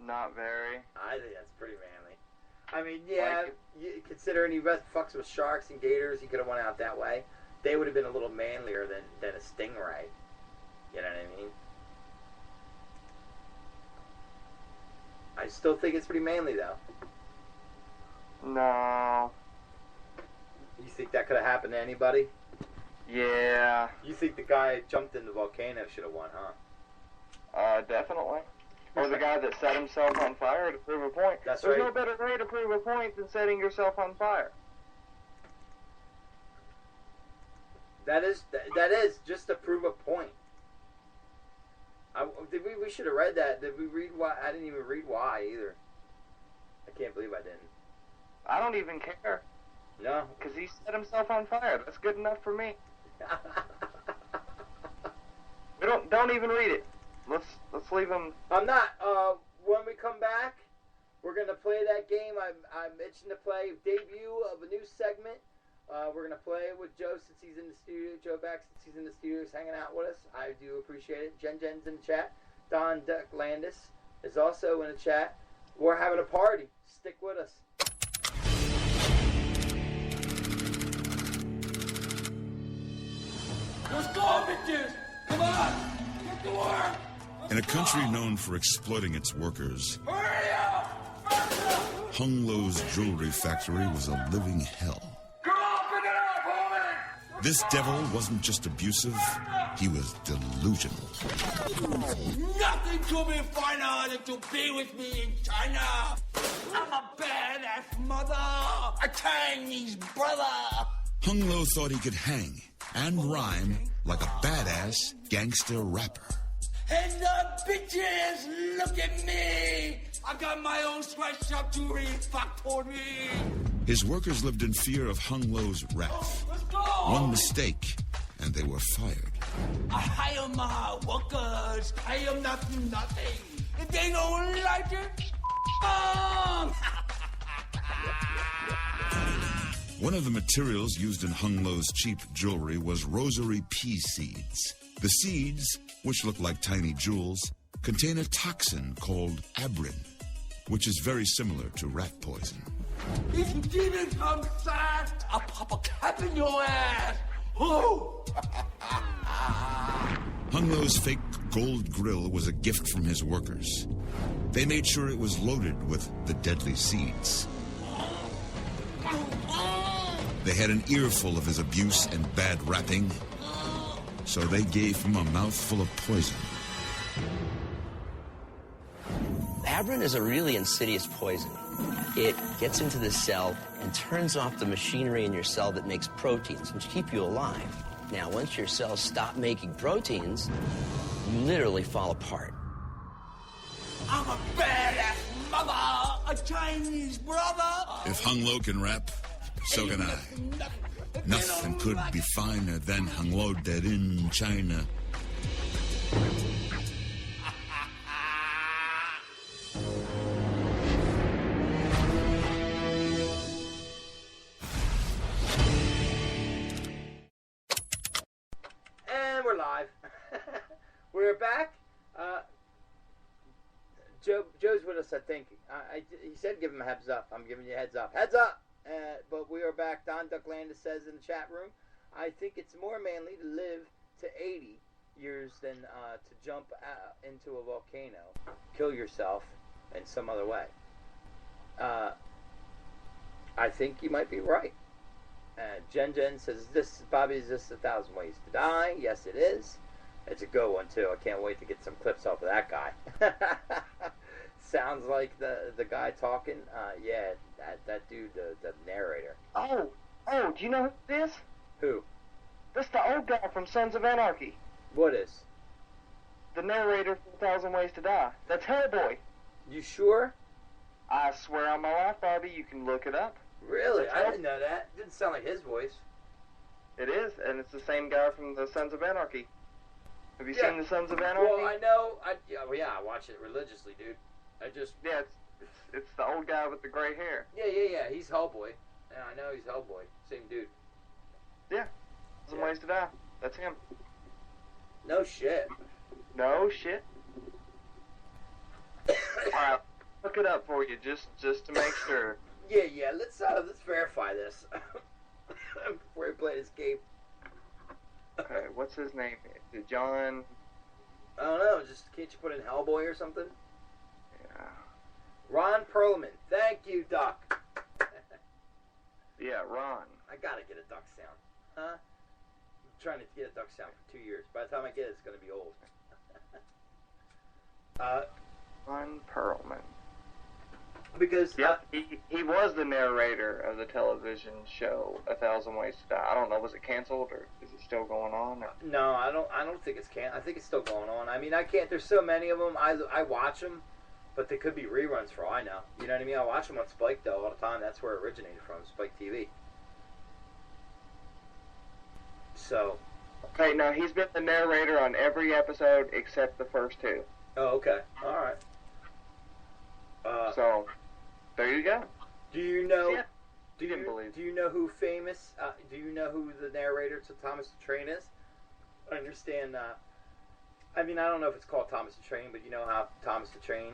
Not very. I think that's pretty manly. I mean, yeah, you, considering he fucks with sharks and gators, he could have went out that way. They would have been a little manlier than a stingray. You know what I mean? I still think it's pretty manly, though. No. You think that could have happened to anybody? Yeah. You think the guy who jumped in the volcano should have won, huh? Definitely. Or the guy that set himself on fire to prove a point. That's There's right. no better way to prove a point than setting yourself on fire. That is just to prove a point. We should have read that. Did we read why? I didn't even read why either. I can't believe I didn't. I don't even care. No. Because he set himself on fire. That's good enough for me. We don't even read it. Let's leave him. I'm not. When we come back, we're gonna play that game. I'm itching to play. Debut of a new segment. We're gonna play with Joe since he's in the studio. Joe back since he's in the studio, is hanging out with us. I do appreciate it. Jen's in the chat. Don Duck Landis is also in the chat. We're having a party. Stick with us. Let's go, bitches! Come on! Get to work! In a country known for exploiting its workers, Hurry up! Hung Lo's jewelry factory was a living hell. Come on, pick it up, homie! This devil wasn't just abusive, he was delusional. Nothing could be finer than to be with me in China. I'm a badass mother, a Chinese brother. Hung Lo thought he could hang and rhyme like a badass gangster rapper. And the bitches, look at me. I got my own sweatshop to fuck for me. His workers lived in fear of Hung Lo's wrath. Let's go. One mistake, and they were fired. I hire my workers. I am nothing. If they don't like it, One of the materials used in Hung Lo's cheap jewelry was rosary pea seeds. The seeds, which look like tiny jewels, contain a toxin called abrin, which is very similar to rat poison. If you didn't come fast, I'll pop a cap in your ass. Oh! Hung Lo's fake gold grill was a gift from his workers. They made sure it was loaded with the deadly seeds. They had an earful of his abuse and bad rapping, so they gave him a mouthful of poison. Abrin is a really insidious poison. It gets into the cell and turns off the machinery in your cell that makes proteins, which keep you alive. Now, once your cells stop making proteins, you literally fall apart. I'm a badass mother, a Chinese brother. If Hung Lo can rap, so can I. Nothing could be finer than Hung Lo dead in China. And we're live. We're back. Joe's with us, I think. He said give him a heads up. I'm giving you a heads up. Heads up! But we are back. Don Duck Landis says in the chat room, I think it's more manly to live to 80 years than to jump into a volcano, kill yourself in some other way. I think you might be right. Jen says, Bobby, is this 1,000 Ways to Die? Yes, it is. It's a good one, too. I can't wait to get some clips off of that guy. Sounds like the guy talking. Yeah, that dude, the narrator. Oh, do you know who this is? Who? This the old guy from Sons of Anarchy. What is? The narrator for 1,000 Ways to Die. That's Hellboy. You sure? I swear on my life, Bobby, you can look it up. Really? I didn't know that. Didn't sound like his voice. It is, and it's the same guy from the Sons of Anarchy. Have you seen the Sons of Anarchy? Well, I know. I watch it religiously, dude. Yeah, it's the old guy with the gray hair. Yeah. He's Hellboy. Yeah, I know he's Hellboy. Same dude. Yeah. 1,000 Ways to Die. That's him. No shit. No shit. Alright, look it up for you just to make sure. Yeah. Let's verify this before we play this game. Okay, what's his name? Is it John? I don't know. Just can't you put in Hellboy or something? Yeah. Ron Perlman. Thank you, Duck. Yeah, Ron. I gotta get a duck sound. Huh? I'm trying to get a duck sound for 2 years. By the time I get it, it's gonna be old. Ron Perlman. Because he was the narrator of the television show 1,000 Ways to Die. I don't know, was it canceled or is it still going on? Or? No, I don't think it's I think it's still going on. I mean, I can't. There's so many of them. I watch them, but they could be reruns for all I know. You know what I mean? I watch them on Spike though all the time. That's where it originated from, Spike TV. So. Okay, now he's been the narrator on every episode except the first 2. Oh, okay. All right. So, there you go. Do you know? Yeah. Do you know who famous? Do you know who the narrator to Thomas the Train is? I understand. I mean, I don't know if it's called Thomas the Train, but you know how Thomas the Train,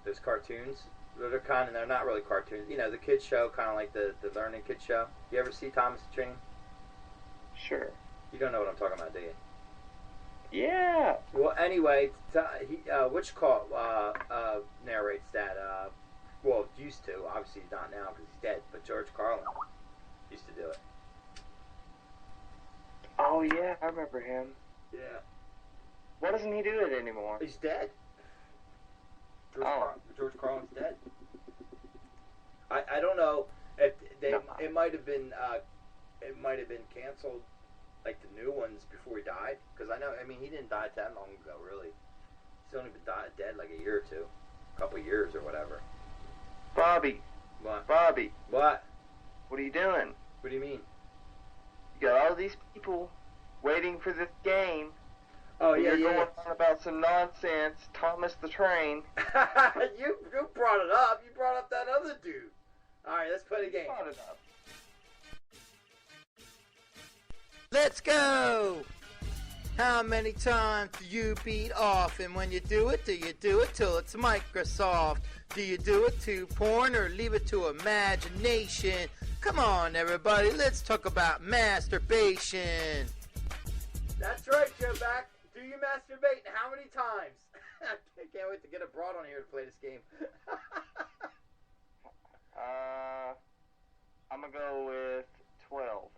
those cartoons, they're not really cartoons. You know, the kids show, kind of like the learning kids show. You ever see Thomas the Train? Sure. You don't know what I'm talking about, do you? Yeah. Well, anyway, which call narrates that? Well, used to. Obviously, he's not now because he's dead. But George Carlin used to do it. Oh yeah, I remember him. Yeah. Why doesn't he do it anymore? He's dead. George Carlin's dead. I don't know if they. No. It might have been canceled. Like the new ones before he died, because I mean, he didn't die that long ago, really. He's only been dead like a year or two, a couple of years or whatever. Bobby. What? Bobby. What? What are you doing? What do you mean? You got all these people waiting for this game. Oh yeah, You're going on about some nonsense, Thomas the Train. you brought it up. You brought up that other dude. All right, let's play the game. Brought it up. Let's go! How many times do you beat off? And when you do it till it's Microsoft? Do you do it to porn or leave it to imagination? Come on, everybody, let's talk about masturbation. That's right, Joe Back. Do you masturbate and how many times? I can't wait to get a broad on here to play this game. I'm gonna go with 12.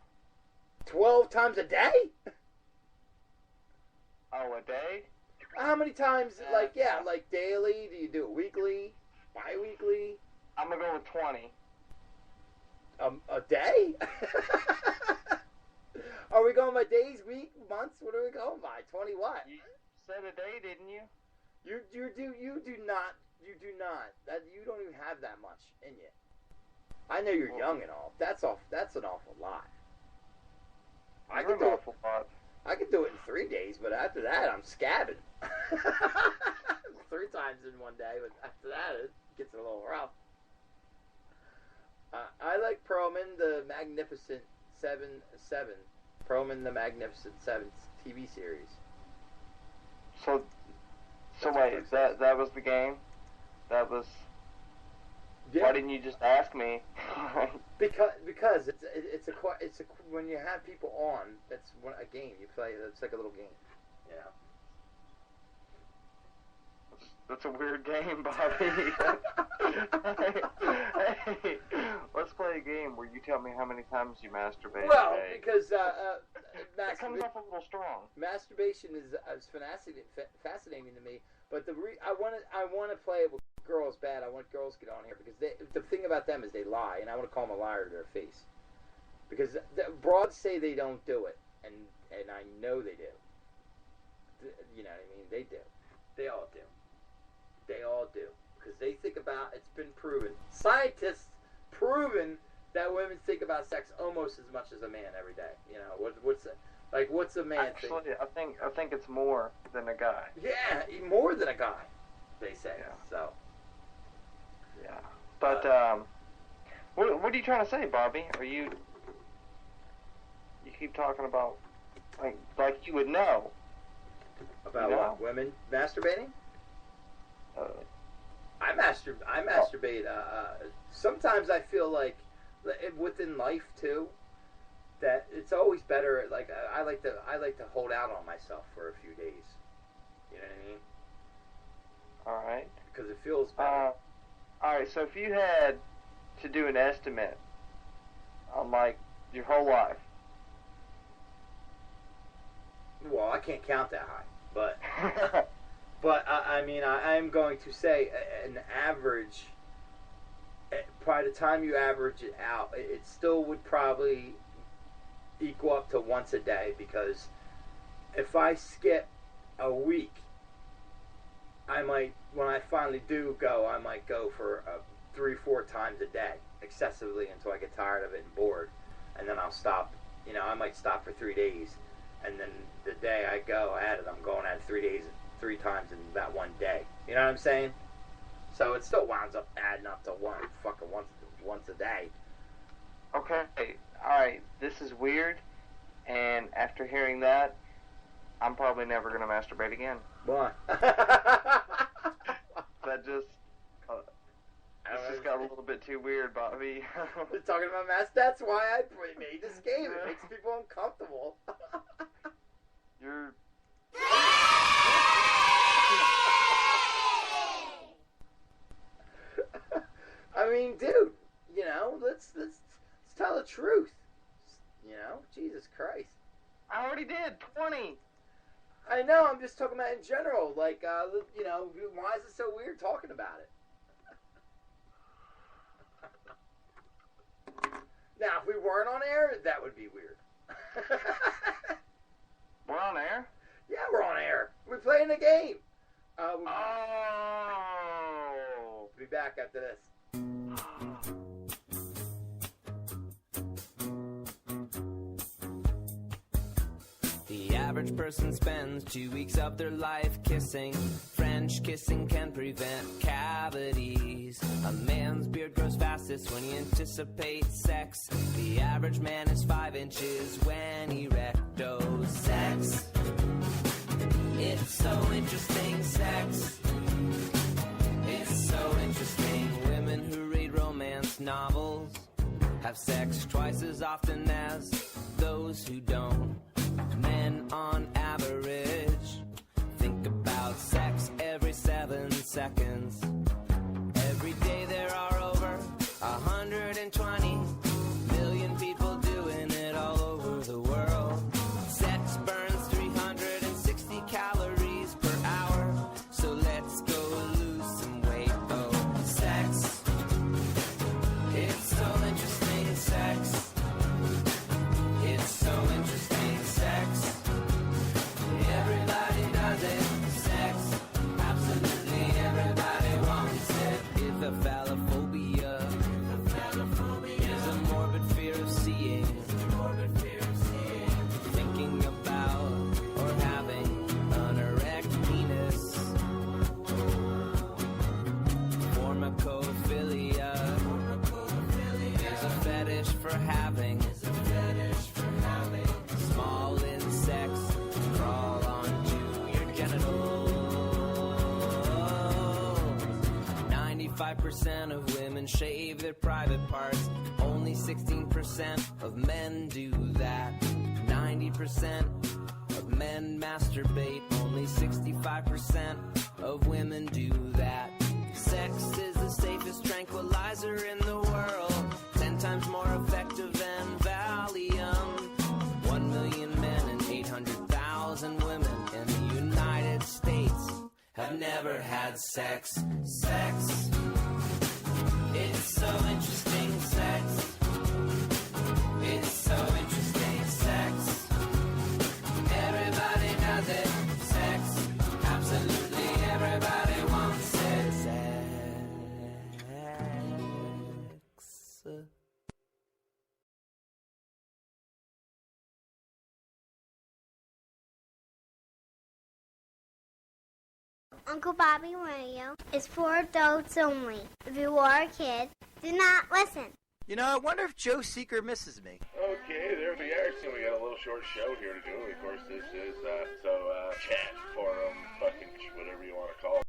12 times a day? Oh, a day? How many times, like daily? Do you do it weekly? Bi-weekly? I'm going to go with 20. A day? Are we going by days, week, months? What are we going by? 20 what? You said a day, didn't you? You do not. That you don't even have that much in you. I know you're young and all. That's an awful lot. I could do it in 3 days, but after that, I'm scabbing. 3 times in one day, but after that, it gets a little rough. I like Perlman, the Magnificent Seven. Perlman, the Magnificent Seven TV series. So wait, that was the game? That was... Yeah. Why didn't you just ask me? because it's a when you have people on, that's a game you play. It's like a little game, you know. That's a weird game, Bobby. hey, let's play a game where you tell me how many times you masturbate. Well, today. because it comes off a little strong. Masturbation is fascinating to me, but I want to play it with girls bad. I want girls to get on here because the thing about them is they lie, and I want to call them a liar to their face. Because the broads say they don't do it, and I know they do. You know what I mean? They do. They all do. They all do. Because they think about, it's been proven. Scientists proven that women think about sex almost as much as a man every day. You know, what's a man think? Actually, I think it's more than a guy. Yeah, more than a guy, they say. Yeah. So. Yeah. But, what are you trying to say, Bobby? You keep talking about, like you would know. About what? Women masturbating? I masturbate. Sometimes I feel like within life too, that it's always better. Like I like to hold out on myself for a few days. You know what I mean? All right. Because it feels better. All right. So if you had to do an estimate on like your whole life. Well, I can't count that high, but I mean, I'm going to say an average. By the time you average it out, it still would probably equal up to once a day, because if I skip a week, I might, when I finally do go, I might go for 3-4 times a day, excessively, until I get tired of it and bored, and then I'll stop. You know, I might stop for 3 days, and then the day I go at it, I'm going at it 3 days, 3 times in that one day. You know what I'm saying? So it still winds up adding up to once a day. Okay, alright, this is weird, and after hearing that, I'm probably never going to masturbate again. Why? That just got a little bit too weird, Bobby. Talking about that's why I made this game. It makes people uncomfortable. You're... I mean, dude, you know, let's tell the truth. You know, Jesus Christ. I already did 20. I know. I'm just talking about in general. Like, you know, why is it so weird talking about it? Now, if we weren't on air, that would be weird. We're on air? Yeah, we're on air. We're playing the game. Oh. Be back after this. The average person spends 2 weeks of their life kissing. French kissing can prevent cavities. A man's beard grows fastest when he anticipates sex. The average man is 5 inches when he rectos sex. It's so interesting, sex. It's so interesting. Women who read romance novels have sex twice as often as those who don't. Men on average think about sex every 7 seconds. Every day there are over 120 million people doing it all over the world. Sex burns 360 calories per hour, so let's go lose some weight. Oh, sex. It's so interesting, sex. It's so interesting, sex. Everybody does it, sex. Absolutely everybody wants it. If a phallophobia is a morbid fear of seeing, thinking about or having an erect penis. Formicophilia is a fetish for having small insects crawl onto your genitals. 95% of women shave their private parts. Only 16% of men do that. 90% of men masturbate. Only 65% of women do that. Sex is the safest tranquilizer in the world. 10 times more effective than Valium. 1 million men and 800,000 women in the United States have never had sex. Sex. It's so interesting, sex. It's so interesting, sex. Everybody does it, sex. Absolutely everybody wants it, sex. Uncle Bobby Radio is for adults only. If you are a kid, do not listen. You know, I wonder if Joe Seeker misses me. Okay, there we are. So we got a little short show here to do. Of course, this is chat forum, fucking whatever you want to call it.